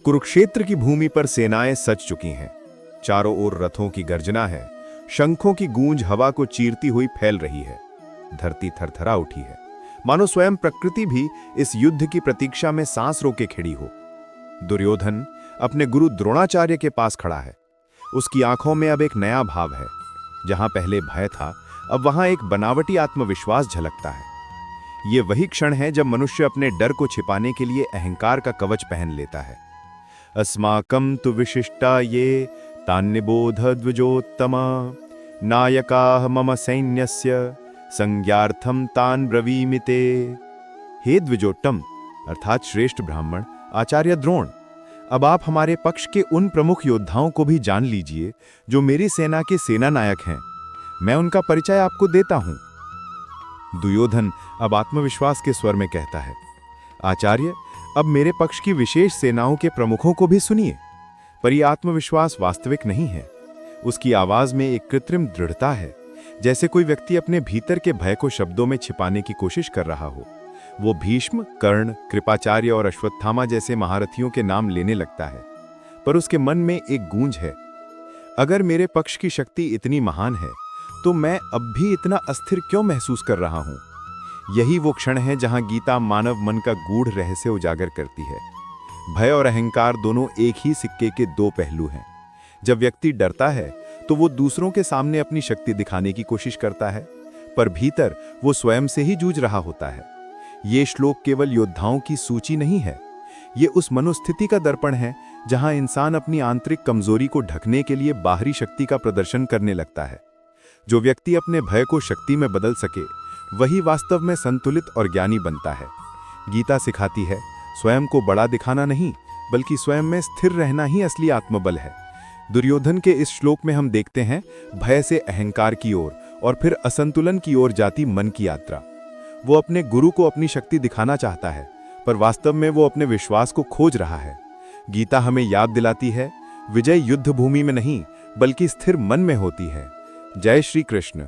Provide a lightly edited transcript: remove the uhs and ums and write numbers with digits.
कुरुक्षेत्र की भूमि पर सेनाएं सज चुकी हैं। चारों ओर रथों की गर्जना है, शंखों की गूंज हवा को चीरती हुई फैल रही है। धरती थरथरा उठी है, मानो स्वयं प्रकृति भी इस युद्ध की प्रतीक्षा में सांस रोके खड़ी हो। दुर्योधन अपने गुरु द्रोणाचार्य के पास खड़ा है। उसकी आंखों में अब एक नया भाव है। जहां पहले भय था, अब वहां एक बनावटी आत्मविश्वास झलकता है। ये वही क्षण है जब मनुष्य अपने डर को छिपाने के लिए अहंकार का कवच पहन लेता है। अस्माकं तु विशिष्टा ये तान्निबोध द्विजोत्तमा नायकाः मम सैन्यस्य संज्ञार्थम तान ब्रवीमिते। हे द्विजोत्तम अर्थात श्रेष्ठ ब्राह्मण आचार्य द्रोण, अब आप हमारे पक्ष के उन प्रमुख योद्धाओं को भी जान लीजिए जो मेरी सेना के सेना नायक हैं। मैं उनका परिचय आपको देता हूं। दुर्योधन अब आत्मविश्वास के स्वर में कहता है, आचार्य, अब मेरे पक्ष की विशेष सेनाओं के प्रमुखों को भी सुनिए। पर यह आत्मविश्वास वास्तविक नहीं है। उसकी आवाज में एक कृत्रिम दृढ़ता है, जैसे कोई व्यक्ति अपने भीतर के भय को शब्दों में छिपाने की कोशिश कर रहा हो। वो भीष्म, कर्ण, कृपाचार्य और अश्वत्थामा जैसे महारथियों के नाम लेने लगता है, पर उसके मन में एक गूंज है, अगर मेरे पक्ष की शक्ति इतनी महान है तो मैं अब भी इतना अस्थिर क्यों महसूस कर रहा हूं। यही वो क्षण है जहां गीता मानव मन का गूढ़ रहस्य उजागर करती है। भय और अहंकार दोनों एक ही सिक्के के दो पहलू हैं। जब व्यक्ति डरता है तो वो दूसरों के सामने अपनी शक्ति दिखाने की कोशिश करता है, पर भीतर वो स्वयं से ही जूझ रहा होता है। ये श्लोक केवल योद्धाओं की सूची नहीं है, ये उस मनोस्थिति का दर्पण है जहां इंसान अपनी आंतरिक कमजोरी को ढकने के लिए बाहरी शक्ति का प्रदर्शन करने लगता है। जो व्यक्ति अपने भय को शक्ति में बदल सके, वही वास्तव में संतुलित और ज्ञानी बनता है। गीता सिखाती है, स्वयं को बड़ा दिखाना नहीं, बल्कि स्वयं में स्थिर रहना ही असली आत्मबल है। दुर्योधन के इस श्लोक में हम देखते हैं भय से अहंकार की ओर और फिर असंतुलन की ओर जाती मन की यात्रा। वो अपने गुरु को अपनी शक्ति दिखाना चाहता है, पर वास्तव में वो अपने विश्वास को खोज रहा है। गीता हमें याद दिलाती है, विजय युद्ध भूमि में नहीं, बल्कि स्थिर मन में होती है। जय श्री कृष्ण।